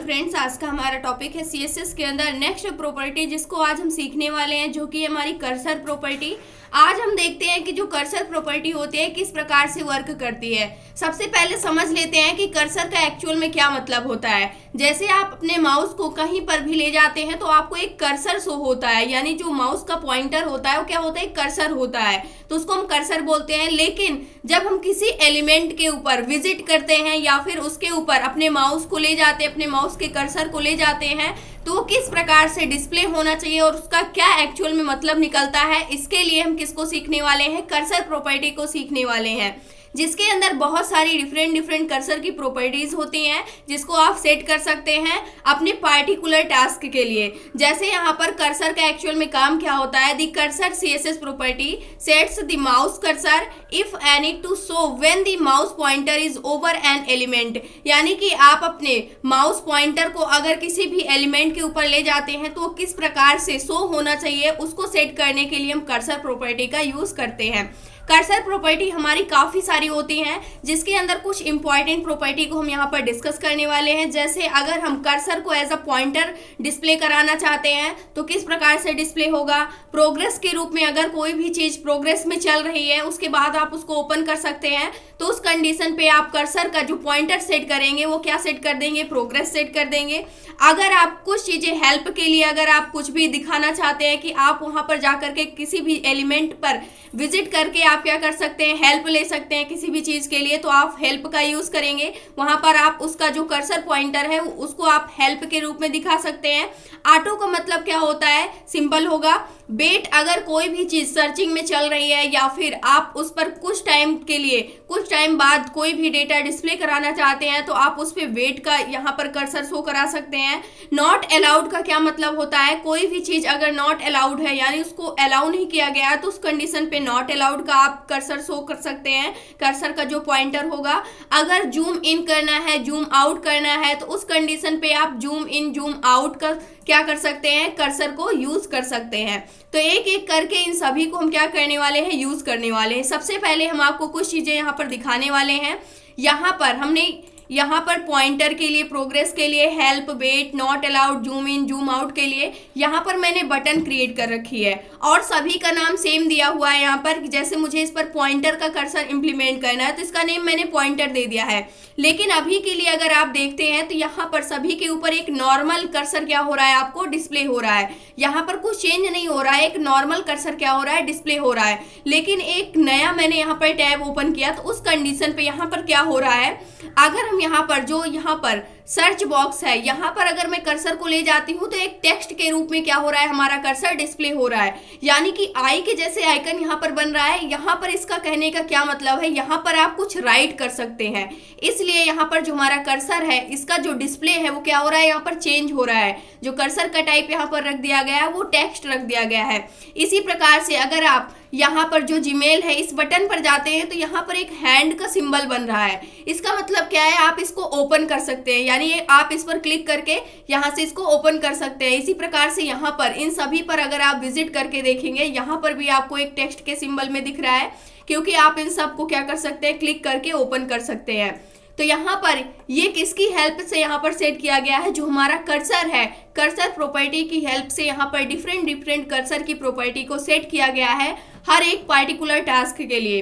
Friends, आज का हमारा टॉपिक है सीएसएस के अंदर नेक्स्ट प्रॉपर्टी, जिसको आज हम सीखने वाले हैं, जो कि हमारी कर्सर प्रॉपर्टी। आज हम देखते हैं कि जो कर्सर प्रॉपर्टी होती है किस प्रकार से वर्क करती है। सबसे पहले समझ लेते हैं कि कर्सर का एक्चुअल में क्या मतलब होता है। जैसे आप अपने माउस को कहीं पर भी ले जाते हैं तो आपको एक कर्सर शो होता है, यानी जो माउस का पॉइंटर होता है वो क्या होता है, कर्सर होता है, तो उसको हम कर्सर बोलते हैं। लेकिन जब हम किसी एलिमेंट के ऊपर विजिट करते हैं या फिर उसके ऊपर अपने माउस को ले जाते हैं, अपने माउस के कर्सर को ले जाते हैं, तो वो किस प्रकार से डिस्प्ले होना चाहिए और उसका क्या एक्चुअल में मतलब निकलता है, इसके लिए हम किसको सीखने वाले हैं, कर्सर प्रॉपर्टी को सीखने वाले हैं, जिसके अंदर बहुत सारी डिफरेंट कर्सर की प्रॉपर्टीज होती हैं, जिसको आप सेट कर सकते हैं अपने पार्टिकुलर टास्क के लिए। जैसे यहाँ पर कर्सर का एक्चुअल में काम क्या होता है, the cursor CSS property sets the mouse cursor if any to show when the mouse pointer is over an element. यानी कि आप अपने माउस पॉइंटर को अगर किसी भी एलिमेंट के ऊपर ले जाते हैं तो किस प्रकार से शो होना चाहिए, उसको सेट करने के लिए हम कर्सर प्रॉपर्टी का यूज करते हैं। कर्सर प्रॉपर्टी हमारी काफ़ी सारी होती हैं, जिसके अंदर कुछ इंपॉर्टेंट प्रॉपर्टी को हम यहाँ पर डिस्कस करने वाले हैं। जैसे अगर हम कर्सर को एज अ पॉइंटर डिस्प्ले कराना चाहते हैं तो किस प्रकार से डिस्प्ले होगा। प्रोग्रेस के रूप में अगर कोई भी चीज़ प्रोग्रेस में चल रही है, उसके बाद आप उसको ओपन कर सकते हैं, तो उस कंडीशन पे आप कर्सर का जो पॉइंटर सेट करेंगे वो क्या सेट कर देंगे, प्रोग्रेस सेट कर देंगे। अगर आप कुछ चीज़ें हेल्प के लिए, अगर आप कुछ भी दिखाना चाहते हैं कि आप वहाँ पर जा करके किसी भी एलिमेंट पर विजिट करके आप क्या कर सकते हैं, हेल्प ले सकते हैं किसी भी चीज़ के लिए, तो आप हेल्प का यूज़ करेंगे। वहाँ पर आप उसका जो कर्सर पॉइंटर है उसको आप हेल्प के रूप में दिखा सकते हैं। ऑटो का मतलब क्या होता है, सिंपल होगा। वेट, अगर कोई भी चीज़ सर्चिंग में चल रही है या फिर आप उस पर कुछ टाइम के लिए, कुछ टाइम बाद कोई भी डेटा डिस्प्ले कराना चाहते हैं तो आप उस पर वेट का यहाँ पर कर्सर शो करा सकते हैं। नॉट अलाउड का क्या मतलब होता है, कोई भी चीज़ अगर नॉट अलाउड है, यानी उसको अलाउ नहीं किया गया, तो उस कंडीशन पे नॉट अलाउड का आप कर्सर शो कर सकते हैं, कर्सर का जो पॉइंटर होगा। अगर जूम इन करना है, जूम आउट करना है, तो उस कंडीशन पे आप जूम इन जूम आउट का क्या कर सकते हैं, कर्सर को यूज कर सकते हैं। तो एक एक करके इन सभी को हम क्या करने वाले हैं, यूज करने वाले हैं। सबसे पहले हम आपको कुछ चीजें यहाँ पर दिखाने वाले हैं। यहाँ पर हमने यहाँ पर पॉइंटर के लिए, प्रोग्रेस के लिए, help, wait, not allowed, zoom in zoom out के लिए यहाँ पर मैंने बटन क्रिएट कर रखी है और सभी का नाम सेम दिया हुआ है। यहाँ पर जैसे मुझे इस पर पॉइंटर का कर्सर इंप्लीमेंट करना है तो इसका नेम मैंने पॉइंटर दे दिया है। लेकिन अभी के लिए अगर आप देखते हैं तो यहाँ पर सभी के ऊपर एक नॉर्मल कर्सर क्या हो रहा है, आपको डिस्प्ले हो रहा है। यहाँ पर कुछ चेंज नहीं हो रहा है, एक नॉर्मल कर्सर क्या हो रहा है, डिस्प्ले हो रहा है। लेकिन एक नया मैंने यहाँ पर टैब ओपन किया तो उस कंडीशन पे यहाँ पर क्या हो रहा है, अगर हम यहाँ पर जो यहाँ पर सर्च बॉक्स है, यहाँ पर अगर मैं कर्सर को ले जाती हूँ तो एक टेक्स्ट के रूप में क्या हो रहा है, हमारा कर्सर डिस्प्ले हो रहा है, यानी कि आई के जैसे आइकन यहाँ पर बन रहा है। यहाँ पर इसका कहने का क्या मतलब है, यहाँ पर आप कुछ राइट कर सकते हैं, इसलिए यहाँ पर जो हमारा कर्सर है इसका जो डिस्प्ले है वो क्या हो रहा है, यहाँ पर चेंज हो रहा है। जो कर्सर का टाइप यहाँ पर रख दिया गया है वो टेक्स्ट रख दिया गया है। इसी प्रकार से अगर आप यहाँ पर जो जीमेल है इस बटन पर जाते हैं तो यहाँ पर एक हैंड का सिंबल बन रहा है। इसका मतलब क्या है, आप इसको ओपन कर सकते हैं, यानी आप इस पर क्लिक करके यहाँ से इसको ओपन कर सकते हैं। इसी प्रकार से यहाँ पर इन सभी पर अगर आप विजिट करके देखेंगे, यहाँ पर भी आपको एक टेक्स्ट के सिंबल में दिख रहा है, क्योंकि आप इन सब को क्या कर सकते हैं, क्लिक करके ओपन कर सकते हैं। तो यहाँ पर ये किसकी हेल्प से यहाँ पर सेट किया गया है, जो हमारा कर्सर है, कर्सर प्रॉपर्टी की हेल्प से यहाँ पर डिफरेंट कर्सर की प्रॉपर्टी को सेट किया गया है हर एक पार्टिकुलर टास्क के लिए।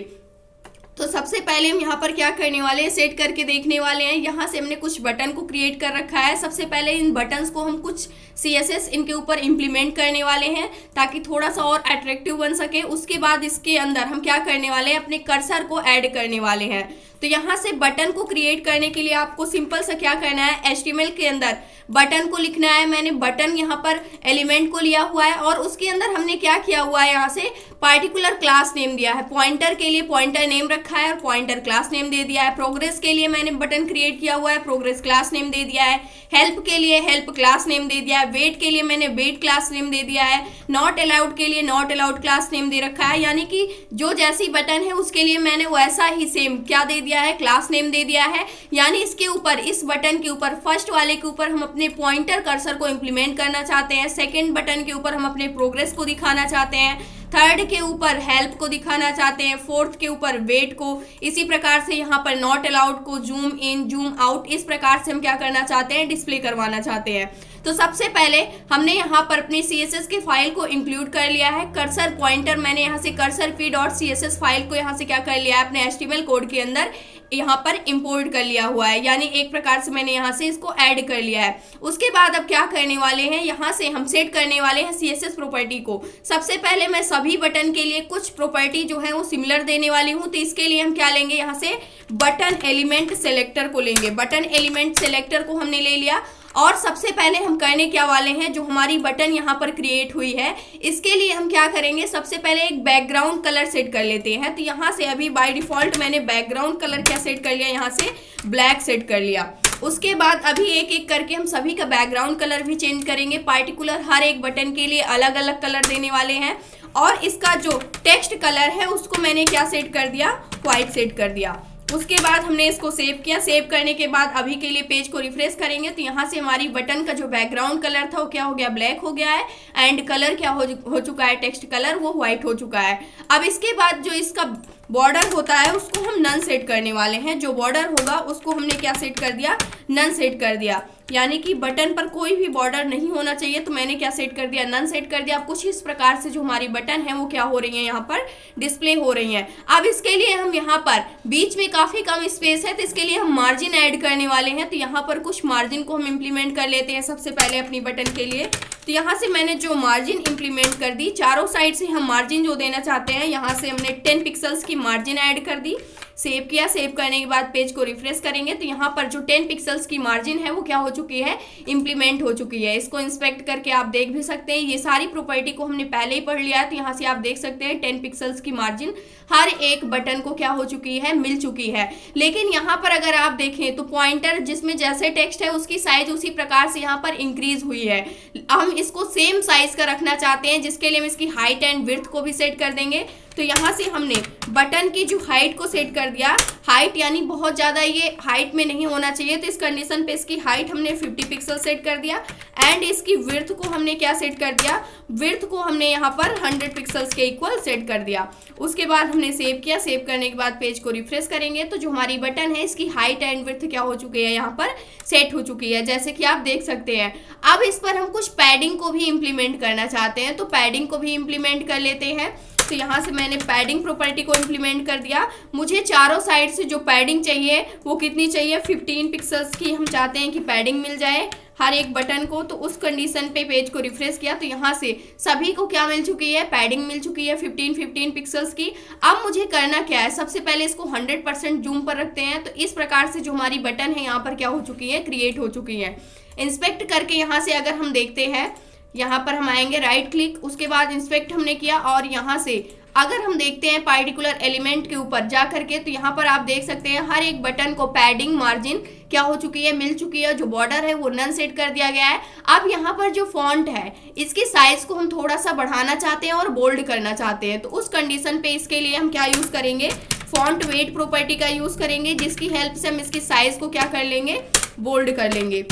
तो सबसे पहले हम यहाँ पर क्या करने वाले हैं, सेट करके देखने वाले हैं। यहाँ से हमने कुछ बटन को क्रिएट कर रखा है। सबसे पहले इन बटन्स को हम कुछ CSS इनके ऊपर इम्प्लीमेंट करने वाले हैं ताकि थोड़ा सा और अट्रैक्टिव बन सके। उसके बाद इसके अंदर हम क्या करने वाले हैं, अपने कर्सर को ऐड करने वाले हैं। तो यहाँ से बटन को क्रिएट करने के लिए आपको सिंपल सा क्या करना है, HTML के अंदर बटन को लिखना है। मैंने बटन यहाँ पर एलिमेंट को लिया हुआ है और उसके अंदर हमने क्या किया हुआ है, यहाँ से पार्टिकुलर क्लास नेम दिया है। पॉइंटर के लिए पॉइंटर नेम रखा है और पॉइंटर क्लास नेम दे दिया है। प्रोग्रेस के लिए मैंने बटन क्रिएट किया हुआ है, प्रोग्रेस क्लास नेम दे दिया है। हेल्प के लिए हेल्प क्लास नेम दे दिया है। वेट के लिए मैंने वेट क्लास नेम दे दिया है। नॉट अलाउड के लिए नॉट अलाउड क्लास नेम दे रखा है, यानी कि जो जैसी बटन है उसके लिए मैंने वैसा ही सेम क्या दे दिया है, क्लास नेम दे दिया है। यानी इसके ऊपर, इस बटन के ऊपर, फर्स्ट वाले के ऊपर हम अपने पॉइंटर कर्सर को इंप्लीमेंट करना चाहते हैं, सेकंड बटन के ऊपर हम अपने प्रोग्रेस को दिखाना चाहते हैं, थर्ड के ऊपर हेल्प को दिखाना चाहते हैं, फोर्थ के ऊपर वेट को, इसी प्रकार से यहाँ पर नॉट अलाउड को, जूम इन जूम आउट, इस प्रकार से हम क्या करना चाहते हैं, डिस्प्ले करवाना चाहते हैं। तो सबसे पहले हमने यहाँ पर अपनी CSS के फाइल को इंक्लूड कर लिया है। कर्सर पॉइंटर मैंने यहाँ से कर्सर p.css फाइल को यहाँ से क्या कर लिया है, अपने HTML कोड के अंदर यहाँ पर इंपोर्ट कर लिया हुआ है, यानी एक प्रकार से मैंने यहाँ से इसको ऐड कर लिया है। उसके बाद अब क्या करने वाले हैं, यहाँ से हम सेट करने वाले हैं CSS प्रॉपर्टी को। सबसे पहले मैं सभी बटन के लिए कुछ प्रॉपर्टी जो है वो सिमिलर देने वाली हूँ। तो इसके लिए हम क्या लेंगे, यहाँ से बटन एलिमेंट सेलेक्टर को लेंगे। बटन एलिमेंट सेलेक्टर को हमने ले लिया और सबसे पहले हम करने क्या वाले हैं, जो हमारी बटन यहाँ पर क्रिएट हुई है इसके लिए हम क्या करेंगे, सबसे पहले एक बैकग्राउंड कलर सेट कर लेते हैं। तो यहाँ से अभी बाय डिफॉल्ट मैंने बैकग्राउंड कलर क्या सेट कर लिया, यहाँ से ब्लैक सेट कर लिया। उसके बाद अभी एक एक करके हम सभी का बैकग्राउंड कलर भी चेंज करेंगे। पार्टिकुलर हर एक बटन के लिए अलग अलग कलर देने वाले हैं। और इसका जो टेक्स्ट कलर है उसको मैंने क्या सेट कर दिया, व्हाइट सेट कर दिया। उसके बाद हमने इसको सेव किया। सेव करने के बाद अभी के लिए पेज को रिफ्रेश करेंगे तो यहाँ से हमारी बटन का जो बैकग्राउंड कलर था वो क्या हो गया, ब्लैक हो गया है। एंड कलर क्या हो चुका है, टेक्स्ट कलर वो व्हाइट हो चुका है। अब इसके बाद जो इसका बॉर्डर होता है उसको हम नन सेट करने वाले हैं। जो बॉर्डर होगा उसको हमने क्या सेट कर दिया, नन सेट कर दिया, यानी कि बटन पर कोई भी बॉर्डर नहीं होना चाहिए। तो मैंने क्या सेट कर दिया, नन सेट कर दिया। कुछ इस प्रकार से जो हमारी बटन है वो क्या हो रही है, यहाँ पर डिस्प्ले हो रही है। अब इसके लिए हम यहाँ पर बीच में काफी कम स्पेस है तो इसके लिए हम मार्जिन ऐड करने वाले हैं। तो यहाँ पर कुछ मार्जिन को हम इम्प्लीमेंट कर लेते हैं सबसे पहले अपनी बटन के लिए। तो यहाँ से मैंने जो मार्जिन इम्प्लीमेंट कर दी, चारों साइड से हम मार्जिन जो देना चाहते हैं यहाँ से हमने 10 पिक्सल्स की मार्जिन ऐड कर दी। सेव किया। सेव करने के बाद पेज को रिफ्रेश करेंगे तो यहाँ पर जो 10 पिक्सल्स की मार्जिन है वो क्या हो चुकी है, इंप्लीमेंट हो चुकी है। इसको इंस्पेक्ट करके आप देख भी सकते हैं। ये सारी प्रॉपर्टी को हमने पहले ही पढ़ लिया है। तो यहाँ से आप देख सकते हैं 10 पिक्सल्स की मार्जिन हर एक बटन को क्या हो चुकी है, मिल चुकी है। लेकिन यहाँ पर अगर आप देखें तो पॉइंटर जिसमें जैसे टेक्स्ट है उसकी साइज उसी प्रकार से यहाँ पर इंक्रीज हुई है। हम इसको सेम साइज का रखना चाहते हैं जिसके लिए हम इसकी हाइट एंड विड्थ को भी सेट कर देंगे। तो यहाँ से हमने बटन की जो हाइट को सेट कर दिया। हाइट यानी बहुत ज़्यादा ये हाइट में नहीं होना चाहिए, तो इस कंडीशन पे इसकी हाइट हमने 50 पिक्सल सेट कर दिया। एंड इसकी विड्थ को हमने क्या सेट कर दिया, विड्थ को हमने यहाँ पर 100 पिक्सल्स के इक्वल सेट कर दिया। उसके बाद हमने सेव किया। सेव करने के बाद पेज को रिफ्रेश करेंगे तो जो हमारी बटन है इसकी हाइट एंड विड्थ क्या हो चुकी है, यहाँ पर सेट हो चुकी है, जैसे कि आप देख सकते हैं। अब इस पर हम कुछ पैडिंग को भी इम्प्लीमेंट करना चाहते हैं, तो पैडिंग को भी इम्प्लीमेंट कर लेते हैं। तो यहाँ से मैंने पैडिंग प्रॉपर्टी को इम्प्लीमेंट कर दिया। मुझे चारों साइड से जो पैडिंग चाहिए वो कितनी चाहिए, 15 पिक्सल्स की हम चाहते हैं कि पैडिंग मिल जाए हर एक बटन को। तो उस कंडीशन पे पेज को रिफ्रेश किया तो यहाँ से सभी को क्या मिल चुकी है, पैडिंग मिल चुकी है 15 पिक्सल्स की। अब मुझे करना क्या है, सबसे पहले इसको 100% जूम पर रखते हैं। तो इस प्रकार से जो हमारी बटन है यहाँ पर क्या हो चुकी है, क्रिएट हो चुकी है। इंस्पेक्ट करके यहाँ से अगर हम देखते हैं, यहाँ पर हम आएंगे राइट क्लिक, उसके बाद इंस्पेक्ट हमने किया और यहाँ से अगर हम देखते हैं पार्टिकुलर एलिमेंट के ऊपर जा करके तो यहाँ पर आप देख सकते हैं हर एक बटन को पैडिंग मार्जिन क्या हो चुकी है, मिल चुकी है। जो बॉर्डर है वो नन सेट कर दिया गया है। अब यहाँ पर जो फॉन्ट है इसकी साइज को हम थोड़ा सा बढ़ाना चाहते हैं और बोल्ड करना चाहते हैं। तो उस कंडीशन पे इसके लिए हम क्या यूज करेंगे, फॉन्ट वेट प्रॉपर्टी का यूज करेंगे, जिसकी हेल्प से हम इसकी साइज को क्या कर लेंगे, बोल्ड कर लेंगे।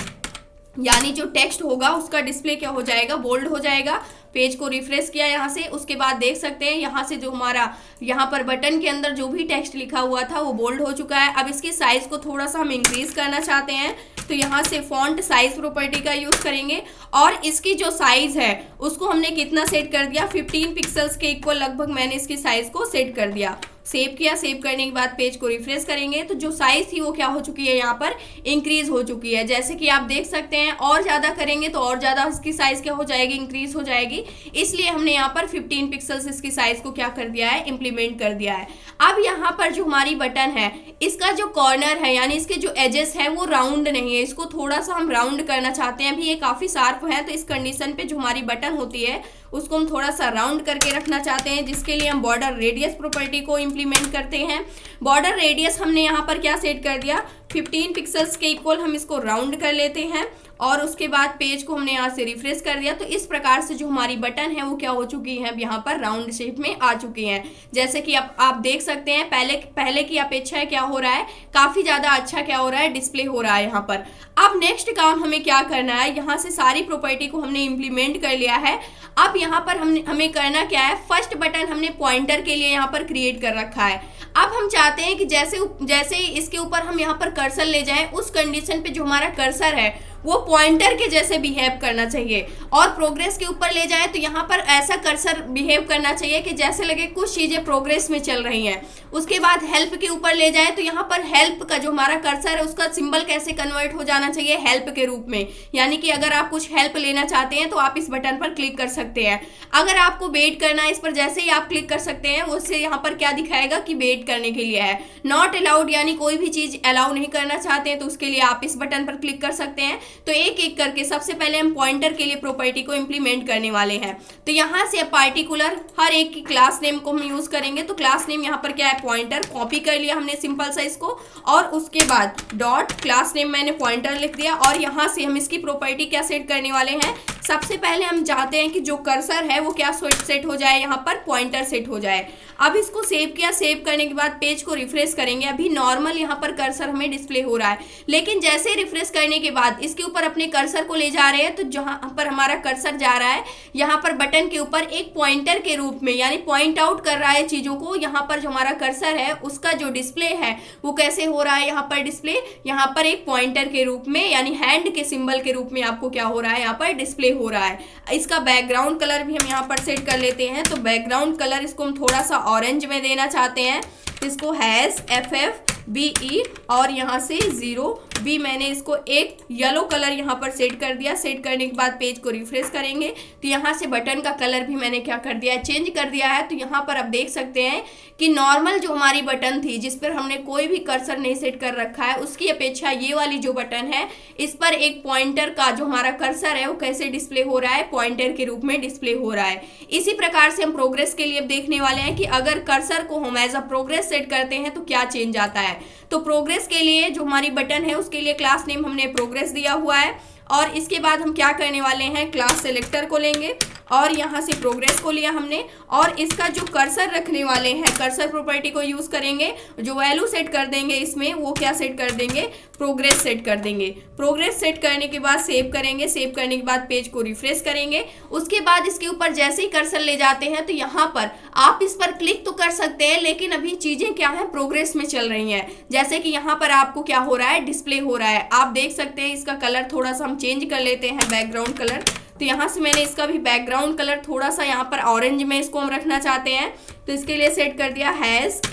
यानी जो टेक्स्ट होगा उसका डिस्प्ले क्या हो जाएगा, बोल्ड हो जाएगा। पेज को रिफ्रेश किया यहाँ से, उसके बाद देख सकते हैं यहाँ से जो हमारा यहाँ पर बटन के अंदर जो भी टेक्स्ट लिखा हुआ था वो बोल्ड हो चुका है। अब इसकी साइज को थोड़ा सा हम इंक्रीज करना चाहते हैं तो यहाँ से फॉन्ट साइज प्रॉपर्टी का यूज करेंगे और इसकी जो साइज है उसको हमने कितना सेट कर दिया, 15 पिक्सल्स के इक्वल लगभग मैंने इसकी साइज को सेट कर दिया। सेव किया। सेव करने के बाद पेज को रिफ्रेश करेंगे तो जो साइज थी वो क्या हो चुकी है, यहाँ पर इंक्रीज हो चुकी है। जैसे कि आप देख सकते हैं और ज़्यादा करेंगे तो और ज़्यादा इसकी साइज क्या हो जाएगी, इंक्रीज हो जाएगी। इसलिए हमने यहाँ पर 15 पिक्सल्स इसकी साइज को क्या कर दिया है, इम्प्लीमेंट कर दिया है। अब यहाँ पर जो हमारी बटन है इसका जो कॉर्नर है यानी इसके जो एजेस है वो राउंड नहीं है, इसको थोड़ा सा हम राउंड करना चाहते हैं। अभी ये काफ़ी शार्प है तो इस कंडीशन पे जो हमारी बटन होती है उसको हम थोड़ा सा राउंड करके रखना चाहते हैं, जिसके लिए हम बॉर्डर रेडियस प्रॉपर्टी को इम्प्लीमेंट करते हैं। बॉर्डर रेडियस हमने यहाँ पर क्या सेट कर दिया, 15 पिक्सल्स के इक्वल हम इसको राउंड कर लेते हैं और उसके बाद पेज को हमने यहाँ से रिफ्रेश कर दिया। तो इस प्रकार से जो हमारी बटन है वो क्या हो चुकी है, यहाँ पर राउंड शेप में आ चुकी हैं। जैसे कि आप देख सकते हैं पहले की अपेक्षा क्या हो रहा है, काफ़ी ज़्यादा अच्छा क्या हो रहा है, डिस्प्ले हो रहा है यहाँ पर। अब नेक्स्ट काम हमें क्या करना है, यहाँ से सारी प्रॉपर्टी को हमने इम्प्लीमेंट कर लिया है। अब यहाँ पर हमें करना क्या है, फर्स्ट बटन हमने पॉइंटर के लिए यहाँ पर क्रिएट कर रखा है। अब हम चाहते हैं कि जैसे ही इसके ऊपर हम यहाँ पर कर्सर ले जाएं, उस कंडीशन पे जो हमारा कर्सर है वो पॉइंटर के जैसे बिहेव करना चाहिए। और प्रोग्रेस के ऊपर ले जाएं तो यहाँ पर ऐसा कर्सर बिहेव करना चाहिए कि जैसे लगे कुछ चीज़ें प्रोग्रेस में चल रही हैं। उसके बाद हेल्प के ऊपर ले जाएं तो यहाँ पर हेल्प का जो हमारा कर्सर है उसका सिंबल कैसे कन्वर्ट हो जाना चाहिए, हेल्प के रूप में। यानी कि अगर आप कुछ हेल्प लेना चाहते हैं तो आप इस बटन पर क्लिक कर सकते हैं। अगर आपको वेट करना है, इस पर जैसे ही आप क्लिक कर सकते हैं उससे यहाँ पर क्या दिखाएगा कि वेट करने के लिए है। नॉट अलाउड यानी कोई भी चीज़ अलाउ नहीं करना चाहते हैं तो उसके लिए आप इस बटन पर क्लिक कर सकते हैं। तो एक एक करके सबसे पहले हम पॉइंटर के लिए प्रॉपर्टी को इंप्लीमेंट करने वाले हैं। तो यहाँ से पार्टिकुलर हर एक की क्लास नेम को हम यूज करेंगे। तो क्लास नेम यहाँ पर क्या है, पॉइंटर। कॉपी कर लिया हमने सिंपल सा इसको, और उसके बाद डॉट क्लास नेम मैंने पॉइंटर लिख दिया। और यहाँ से हम इसकी प्रॉपर्टी क्या सेट करने वाले हैं, सबसे पहले हम चाहते हैं कि जो कर्सर है वो क्या सेट हो जाए, यहाँ पर पॉइंटर सेट हो जाए। अब इसको सेव किया, सेव करने के बाद पेज को रिफ्रेश करेंगे। अभी नॉर्मल यहाँ पर कर्सर हमें डिस्प्ले हो रहा है, लेकिन जैसे ही रिफ्रेश करने के बाद इसके ऊपर अपने कर्सर को ले जा रहे हैं तो जहाँ पर हमारा कर्सर जा रहा है यहाँ पर बटन के ऊपर एक पॉइंटर के रूप में, यानी पॉइंट आउट कर रहा है चीज़ों को। यहाँ पर जो हमारा कर्सर है उसका जो डिस्प्ले है वो कैसे हो रहा है, यहाँ पर डिस्प्ले यहाँ पर एक पॉइंटर के रूप में, यानी हैंड के सिंबल के रूप में आपको क्या हो रहा है, यहाँ पर डिस्प्ले हो रहा है। इसका बैकग्राउंड कलर भी हम यहाँ पर सेट कर लेते हैं। तो बैकग्राउंड कलर इसको हम थोड़ा सा ऑरेंज में देना चाहते हैं। इसको -FFBE और यहाँ से 0B मैंने इसको एक येलो कलर यहाँ पर सेट कर दिया। सेट करने के बाद पेज को रिफ्रेश करेंगे तो यहाँ से बटन का कलर भी मैंने क्या कर दिया है, चेंज कर दिया है। तो यहाँ पर आप देख सकते हैं कि नॉर्मल जो हमारी बटन थी जिस पर हमने कोई भी कर्सर नहीं सेट कर रखा है, उसकी अपेक्षा ये वाली जो बटन है इस पर एक पॉइंटर का जो हमारा कर्सर है वो कैसे डिस्प्ले हो रहा है, पॉइंटर के रूप में डिस्प्ले हो रहा है। इसी प्रकार से हम प्रोग्रेस के लिए देखने वाले हैं कि अगर कर्सर को हम एज अ प्रोग्रेस सेट करते हैं तो क्या चेंज आता है। तो प्रोग्रेस के लिए जो हमारी बटन है उसके लिए क्लास नेम हमने प्रोग्रेस दिया हुआ है। और इसके बाद हम क्या करने वाले हैं, क्लास सेलेक्टर को लेंगे और यहाँ से प्रोग्रेस को लिया हमने, और इसका जो कर्सर रखने वाले हैं कर्सर प्रॉपर्टी को यूज करेंगे। जो वैल्यू सेट कर देंगे इसमें वो क्या सेट कर देंगे, प्रोग्रेस सेट कर देंगे। प्रोग्रेस सेट करने के बाद सेव करेंगे। सेव करने के बाद पेज को रिफ्रेश करेंगे। उसके बाद इसके ऊपर जैसे ही कर्सर ले जाते हैं तो यहाँ पर आप इस पर क्लिक तो कर सकते हैं, लेकिन अभी चीजें क्या है, प्रोग्रेस में चल रही हैं। जैसे कि यहाँ पर आपको क्या हो रहा है, डिस्प्ले हो रहा है। आप देख सकते हैं इसका कलर थोड़ा सा हम चेंज कर लेते हैं, बैकग्राउंड कलर। तो यहाँ से मैंने इसका भी बैकग्राउंड कलर थोड़ा सा यहाँ पर ऑरेंज में इसको हम रखना चाहते हैं। तो इसके लिए सेट कर दिया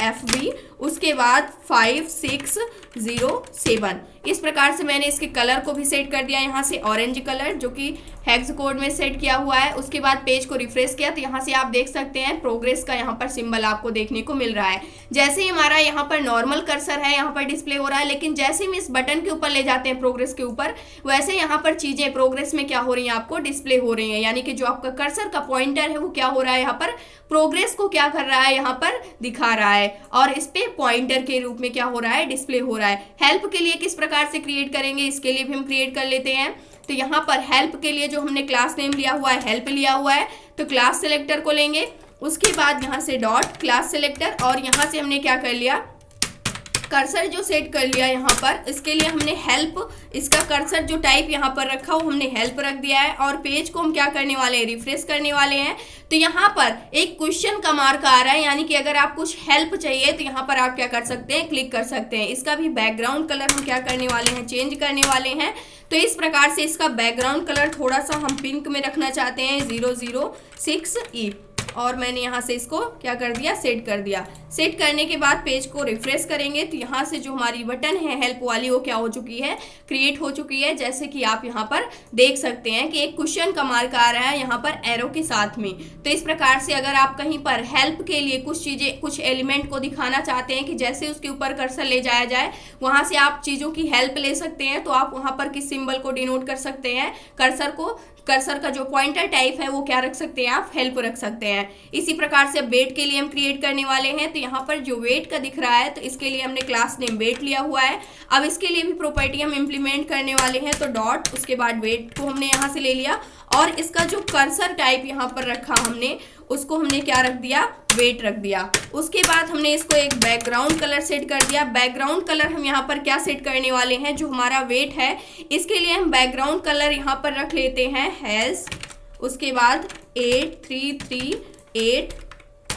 #FB, उसके बाद 5607। इस प्रकार से मैंने इसके कलर को भी सेट कर दिया, यहाँ से ऑरेंज कलर जो कि हेक्स कोड में सेट किया हुआ है। उसके बाद पेज को रिफ्रेश किया तो यहाँ से आप देख सकते हैं प्रोग्रेस का यहाँ पर सिंबल आपको देखने को मिल रहा है। जैसे ही हमारा यहाँ पर नॉर्मल कर्सर है यहाँ पर डिस्प्ले हो रहा है, लेकिन जैसे हम इस बटन के ऊपर ले जाते हैं प्रोग्रेस के ऊपर, वैसे यहाँ पर चीजें प्रोग्रेस में क्या हो रही है, आपको डिस्प्ले हो रही है। यानी कि जो आपका कर्सर का पॉइंटर है वो क्या हो रहा है, यहाँ पर प्रोग्रेस को क्या कर रहा है, यहाँ पर दिखा रहा है, और इस पे पॉइंटर के रूप में क्या हो रहा है, डिस्प्ले हो रहा है। हेल्प के लिए किस प्रकार से क्रिएट करेंगे, इसके लिए भी हम क्रिएट कर लेते हैं। तो यहाँ पर हेल्प के लिए जो हमने क्लास नेम लिया हुआ है, हेल्प लिया हुआ है, तो क्लास सेलेक्टर को लेंगे। उसके बाद यहाँ से डॉट क्लास सेलेक्टर, और यहाँ से हमने क्या कर लिया, कर्सर जो सेट कर लिया यहाँ पर, इसके लिए हमने हेल्प, इसका कर्सर जो टाइप यहाँ पर रखा वो हमने हेल्प रख दिया है। और पेज को हम क्या करने वाले हैं, रिफ्रेश करने वाले हैं। तो यहाँ पर एक क्वेश्चन का मार्क आ रहा है, यानी कि अगर आप कुछ हेल्प चाहिए तो यहाँ पर आप क्या कर सकते हैं, क्लिक कर सकते हैं। इसका भी बैकग्राउंड कलर हम क्या करने वाले हैं, चेंज करने वाले हैं। तो इस प्रकार से इसका बैकग्राउंड कलर थोड़ा सा हम पिंक में रखना चाहते हैं, 006E, और मैंने यहाँ से इसको क्या कर दिया, सेट कर दिया। सेट करने के बाद पेज को रिफ्रेश करेंगे तो यहाँ से जो हमारी बटन है हेल्प वाली वो क्या हो चुकी है, क्रिएट हो चुकी है। जैसे कि आप यहाँ पर देख सकते हैं कि एक क्वेश्चन का मार्क आ रहा है यहाँ पर एरो के साथ में। तो इस प्रकार से अगर आप कहीं पर हेल्प के लिए कुछ चीज़ें, कुछ एलिमेंट को दिखाना चाहते हैं कि जैसे उसके ऊपर कर्सर ले जाया जाए, वहाँ से आप चीज़ों की हेल्प ले सकते हैं। तो आप वहाँ पर किस सिंबल को डिनोट कर सकते हैं, कर्सर का जो पॉइंटर टाइप है वो क्या रख सकते हैं, आप हेल्प रख सकते हैं। हैं। इसी प्रकार से वेट के लिए हम क्रिएट करने वाले हैं। तो यहाँ पर जो वेट का दिख रहा है तो इसके लिए हमने क्लास नेम वेट लिया हुआ है। अब इसके लिए भी प्रॉपर्टी हम इम्प्लीमेंट करने वाले हैं। तो डॉट, उसके बाद वेट को हमने यहाँ से ले लिया और इसका जो कर्सर टाइप यहाँ पर रखा हमने, उसको हमने क्या रख दिया, वेट रख दिया। उसके बाद हमने इसको एक बैकग्राउंड कलर सेट कर दिया। बैकग्राउंड कलर हम यहाँ पर क्या सेट करने वाले हैं, जो हमारा वेट है इसके लिए हम बैकग्राउंड कलर यहाँ पर रख लेते हैं हैज, उसके बाद 8338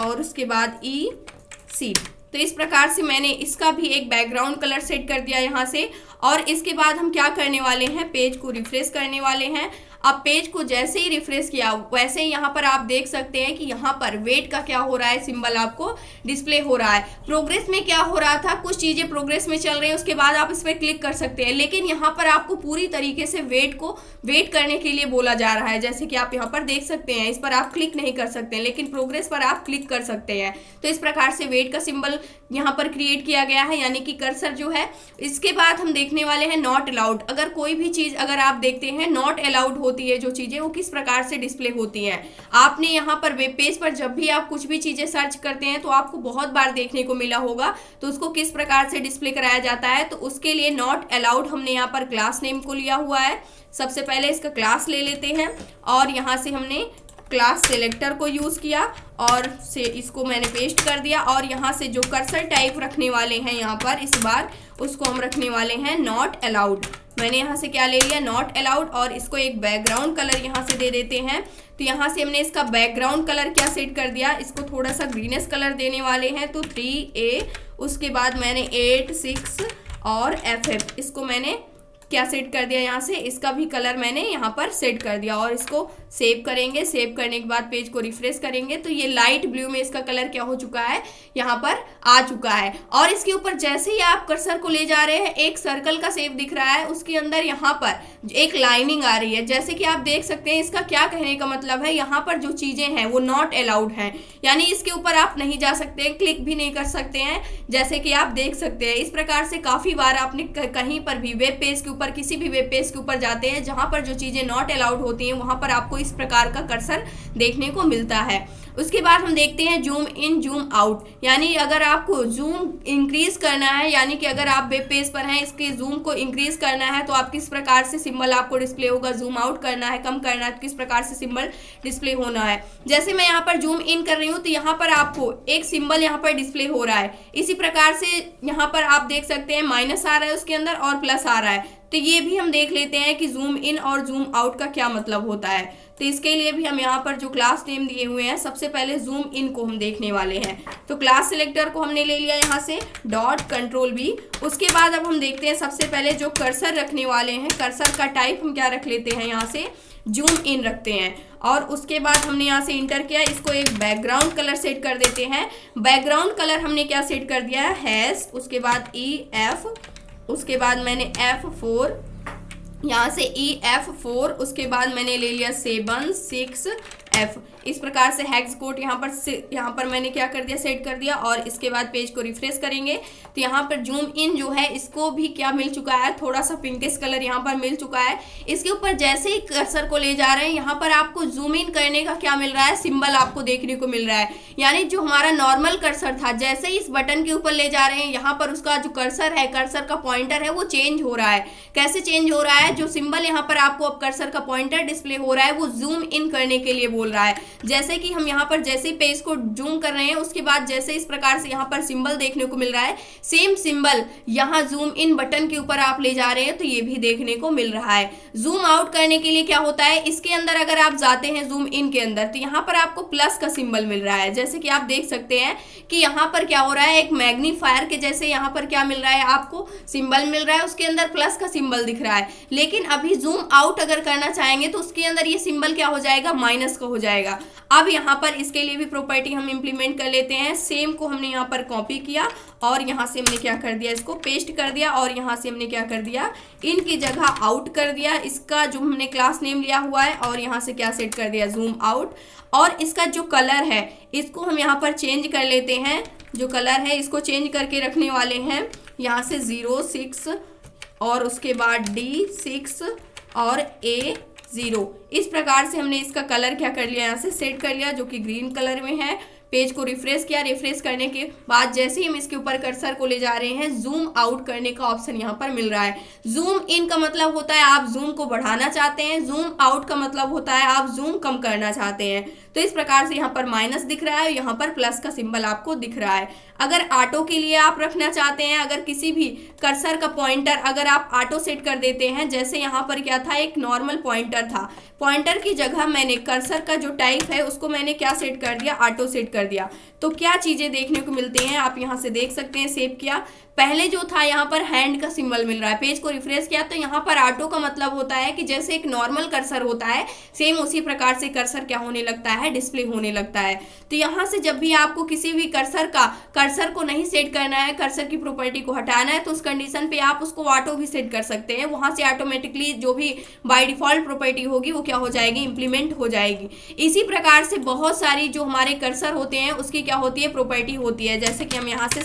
और उसके बाद EC। तो इस प्रकार से मैंने इसका भी एक बैकग्राउंड कलर सेट कर दिया यहाँ से। और इसके बाद हम क्या करने वाले हैं, पेज को रिफ्रेश करने वाले हैं। अब पेज को जैसे ही रिफ्रेश किया वैसे ही यहाँ पर आप देख सकते हैं कि यहाँ पर वेट का क्या हो रहा है, सिंबल आपको डिस्प्ले हो रहा है। प्रोग्रेस में क्या हो रहा था, कुछ चीज़ें प्रोग्रेस में चल रही है, उसके बाद आप इस पर क्लिक कर सकते हैं, लेकिन यहाँ पर आपको पूरी तरीके से वेट को वेट करने के लिए बोला जा रहा है। जैसे कि आप यहाँ पर देख सकते हैं, इस पर आप क्लिक नहीं कर सकते हैं, लेकिन प्रोग्रेस पर आप क्लिक कर सकते हैं। तो इस प्रकार से वेट का सिंबल यहाँ पर क्रिएट किया गया है, यानी कि कर्सर जो है। इसके बाद हम देखने वाले हैं नॉट अलाउड। अगर कोई भी चीज़ अगर आप देखते हैं नॉट अलाउड होती है, जो चीज़ें वो किस प्रकार से डिस्प्ले होती हैं। आपने यहाँ पर वेब पेज पर जब भी आप कुछ भी चीज़ें सर्च करते हैं तो आपको बहुत बार देखने को मिला होगा, तो उसको किस प्रकार से डिस्प्ले कराया जाता है। तो उसके लिए नॉट अलाउड हमने यहाँ पर क्लास नेम को लिया हुआ है। सबसे पहले इसका क्लास ले लेते हैं और यहाँ से हमने क्लास सेलेक्टर को यूज़ किया और से इसको मैंने पेस्ट कर दिया। और यहाँ से जो कर्सर टाइप रखने वाले हैं यहाँ पर इस बार, उसको हम रखने वाले हैं नॉट अलाउड। मैंने यहाँ से क्या ले लिया, नॉट अलाउड, और इसको एक बैकग्राउंड कलर यहाँ से दे देते हैं। तो यहाँ से हमने इसका बैकग्राउंड कलर क्या सेट कर दिया, इसको थोड़ा सा ग्रीनिश कलर देने वाले हैं। तो 3A, उसके बाद मैंने 86 और FF, इसको मैंने क्या सेट कर दिया, यहाँ से इसका भी कलर मैंने यहाँ पर सेट कर दिया। और इसको सेव करेंगे। सेव करने के बाद पेज को रिफ्रेश करेंगे तो ये लाइट ब्लू में इसका कलर क्या हो चुका है, यहाँ पर आ चुका है। और इसके ऊपर जैसे ही आप कर्सर को ले जा रहे हैं एक सर्कल का शेप दिख रहा है, उसके अंदर यहाँ पर एक लाइनिंग आ रही है। जैसे कि आप देख सकते हैं, इसका क्या कहने का मतलब है, यहाँ पर जो चीज़ें हैं वो नॉट अलाउड हैं, यानी इसके ऊपर आप नहीं जा सकते हैं, क्लिक भी नहीं कर सकते हैं, जैसे कि आप देख सकते हैं। इस प्रकार से काफ़ी बार आपने कहीं पर भी वेब पेज के ऊपर, किसी भी वेब पेज के ऊपर जाते हैं जहाँ पर जो चीज़ें नॉट अलाउड होती हैं वहाँ पर आपको इस प्रकार का कर्सर देखने को मिलता है। उसके बाद हम देखते हैं जूम इन जूम आउट, यानी अगर आपको जूम इंक्रीज करना है, यानी कि अगर आप वेब पेज पर हैं इसके जूम को इंक्रीज करना है तो आप किस प्रकार से सिंबल आपको डिस्प्ले होगा, जूम आउट करना है, कम करना है तो किस प्रकार से सिंबल डिस्प्ले होना है। जैसे मैं यहाँ पर जूम इन कर रही हूँ तो यहाँ पर आपको एक सिंबल यहाँ पर डिस्प्ले हो रहा है। इसी प्रकार से यहाँ पर आप देख सकते हैं माइनस आ रहा है उसके अंदर और प्लस आ रहा है। तो ये भी हम देख लेते हैं कि जूम इन और जूम आउट का क्या मतलब होता है। तो इसके लिए भी हम यहाँ पर जो क्लास नेम दिए हुए हैं, सबसे पहले जूम इन को हम देखने वाले हैं। तो क्लास सिलेक्टर को हमने ले लिया यहाँ से, डॉट कंट्रोल V। उसके बाद अब हम देखते हैं सबसे पहले जो कर्सर रखने वाले हैं, कर्सर का टाइप हम क्या रख लेते हैं, यहाँ से जूम इन रखते हैं। और उसके बाद हमने यहाँ से इंटर किया, इसको एक बैकग्राउंड कलर सेट कर देते हैं। बैकग्राउंड कलर हमने क्या सेट कर दिया है, हैश, उसके बाद EF, उसके बाद मैंने F4, यहाँ से EF4, उसके बाद मैंने ले लिया 7 6 F। इस प्रकार से हेक्स कोड यहाँ पर मैंने क्या कर दिया, सेट कर दिया। और इसके बाद पेज को रिफ्रेश करेंगे तो यहाँ पर जूम इन जो है इसको भी क्या मिल चुका है, थोड़ा सा पिंकिश कलर यहाँ पर मिल चुका है। इसके ऊपर जैसे ही कर्सर को ले जा रहे हैं यहाँ पर आपको जूम इन करने का क्या मिल रहा है, सिंबल आपको देखने को मिल रहा है। यानी जो हमारा नॉर्मल कर्सर था, जैसे ही इस बटन के ऊपर ले जा रहे हैं यहाँ पर उसका जो कर्सर है, कर्सर का पॉइंटर है वो चेंज हो रहा है। कैसे चेंज हो रहा है, जो सिंबल यहाँ पर आपको अब कर्सर का पॉइंटर डिस्प्ले हो रहा है वो जूम इन करने के लिए बोल रहा है। जैसे कि हम यहाँ पर जैसे ही पेज को जूम कर रहे हैं उसके बाद जैसे इस प्रकार से यहाँ पर सिंबल देखने को मिल रहा है, सेम सिंबल यहाँ जूम इन बटन के ऊपर आप ले जा रहे हैं तो ये भी देखने को मिल रहा है। जूम आउट करने के लिए क्या होता है, इसके अंदर अगर आप जाते हैं जूम इन के अंदर तो यहाँ पर आपको प्लस का सिंबल मिल रहा है। जैसे कि आप देख सकते हैं कि यहाँ पर क्या हो रहा है, एक मैग्नीफायर के जैसे यहाँ पर क्या मिल रहा है, आपको सिंबल मिल रहा है, उसके अंदर प्लस का सिंबल दिख रहा है। लेकिन अभी जूम आउट अगर करना चाहेंगे तो उसके अंदर ये सिंबल क्या हो जाएगा, माइनस का हो जाएगा। अब यहाँ पर इसके लिए भी प्रॉपर्टी हम इंप्लीमेंट कर लेते हैं। सेम को हमने यहाँ पर कॉपी किया और यहाँ से हमने क्या कर दिया, इसको पेस्ट कर दिया। और यहाँ से हमने क्या कर दिया, इन की जगह आउट कर दिया, इसका जो हमने क्लास नेम लिया हुआ है। और यहाँ से क्या सेट कर दिया, जूम आउट। और इसका जो कलर है इसको हम यहाँ पर चेंज कर लेते हैं। जो कलर है इसको चेंज करके रखने वाले हैं, यहाँ से 06 और उसके बाद D6 और A 0। इस प्रकार से हमने इसका कलर क्या कर लिया, यहाँ से सेट कर लिया, जो कि ग्रीन कलर में है। पेज को रिफ्रेश किया, रिफ्रेश करने के बाद जैसे ही हम इसके ऊपर कर्सर को ले जा रहे हैं, जूम आउट करने का ऑप्शन यहाँ पर मिल रहा है। जूम इन का मतलब होता है आप जूम को बढ़ाना चाहते हैं, जूम आउट का मतलब होता है आप जूम कम करना चाहते हैं। तो इस प्रकार से यहाँ पर माइनस दिख रहा है, यहाँ पर प्लस का सिंबल आपको दिख रहा है। अगर ऑटो के लिए आप रखना चाहते हैं, अगर किसी भी कर्सर का पॉइंटर अगर आप ऑटो सेट कर देते हैं, जैसे यहाँ पर क्या था, एक नॉर्मल पॉइंटर था, पॉइंटर की जगह मैंने कर्सर का जो टाइप है उसको मैंने क्या सेट कर दिया, ऑटो सेट कर दिया। तो क्या चीजें देखने को मिलती हैं, आप यहाँ से देख सकते हैं। सेव किया, पहले जो था यहाँ पर हैंड का सिंबल मिल रहा है। पेज को रिफ्रेश किया तो यहाँ पर ऑटो का मतलब होता है कि जैसे एक नॉर्मल कर्सर होता है, सेम उसी प्रकार से कर्सर क्या होने लगता है, डिस्प्ले होने लगता है। तो यहाँ से जब भी आपको किसी भी कर्सर को नहीं सेट करना है, कर्सर की प्रॉपर्टी को हटाना है, तो उस कंडीशन पे आप उसको ऑटो भी सेट कर सकते हैं। वहां से ऑटोमेटिकली जो भी बाय डिफॉल्ट प्रॉपर्टी होगी वो क्या हो जाएगी, इंप्लीमेंट हो जाएगी। इसी प्रकार से बहुत सारी जो हमारे कर्सर होते हैं उसकी क्या होती है, प्रॉपर्टी होती है। जैसे कि हम यहाँ से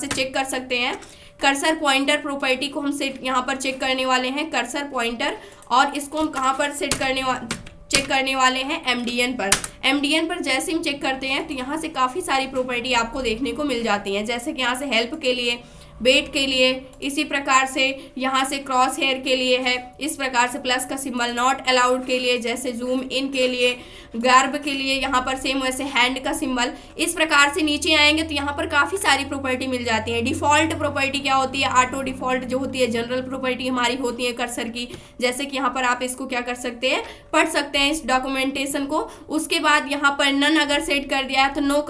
चेक कर सकते हैं, कर्सर पॉइंटर प्रॉपर्टी को हम सेट यहाँ पर चेक करने वाले हैं, कर्सर पॉइंटर, और इसको हम कहाँ पर चेक करने वाले हैं, एमडीएन पर जैसे हम चेक करते हैं तो यहाँ से काफ़ी सारी प्रॉपर्टी आपको देखने को मिल जाती हैं। जैसे कि यहाँ से हेल्प के लिए, वेट के लिए, इसी प्रकार से यहाँ से क्रॉस हेयर के लिए है, इस प्रकार से प्लस का सिंबल, नॉट अलाउड के लिए, जैसे जूम इन के लिए, गार्ब के लिए यहाँ पर सेम वैसे हैंड का सिंबल। इस प्रकार से नीचे आएंगे तो यहाँ पर काफ़ी सारी प्रॉपर्टी मिल जाती है। डिफ़ॉल्ट प्रॉपर्टी क्या होती है, ऑटो डिफ़ॉल्ट जो होती है, जनरल प्रॉपर्टी हमारी होती है कर्सर की। जैसे कि यहाँ पर आप इसको क्या कर सकते हैं, पढ़ सकते हैं इस डॉक्यूमेंटेशन को। उसके बाद यहाँ पर नन अगर सेट कर दिया है तो नो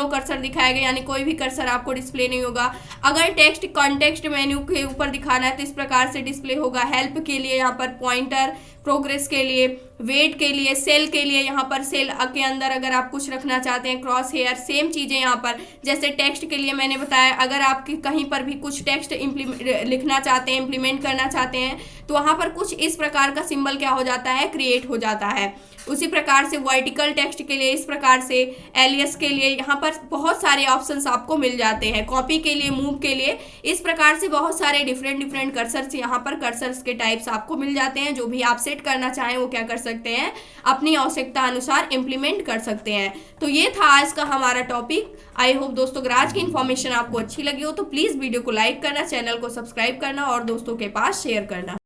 कर्सर दिखाएगा, यानी कोई भी कर्सर आपको डिस्प्ले नहीं होगा। अगर टेक्स्ट कॉन्टेक्स्ट मेन्यू के ऊपर दिखाना है तो इस प्रकार से डिस्प्ले होगा। हेल्प के लिए यहाँ पर पॉइंटर, प्रोग्रेस के लिए, वेट के लिए, सेल के लिए, यहाँ पर सेल के अंदर अगर आप कुछ रखना चाहते हैं, क्रॉस हेयर, सेम चीज़ें यहाँ पर। जैसे टेक्स्ट के लिए मैंने बताया, अगर आप कहीं पर भी कुछ टेक्स्ट लिखना चाहते हैं, इम्प्लीमेंट करना चाहते हैं, तो वहाँ पर कुछ इस प्रकार का सिंबल क्या हो जाता है, क्रिएट हो जाता है। उसी प्रकार से वर्टिकल टेक्स्ट के लिए इस प्रकार से, एलियस के लिए यहाँ पर बहुत सारे ऑप्शंस आपको मिल जाते हैं। कॉपी के लिए, मूव के लिए, इस प्रकार से बहुत सारे डिफरेंट कर्सर्स यहाँ पर कर्सर्स के टाइप्स आपको मिल जाते हैं। जो भी आप सेट करना चाहें वो क्या कर सकते हैं, अपनी आवश्यकता अनुसार इम्प्लीमेंट कर सकते हैं। तो ये था आज का हमारा टॉपिक। आई होप दोस्तों अगर आज की इन्फॉर्मेशन आपको अच्छी लगी हो तो प्लीज़ वीडियो को लाइक करना, चैनल को सब्सक्राइब करना और दोस्तों के पास शेयर करना।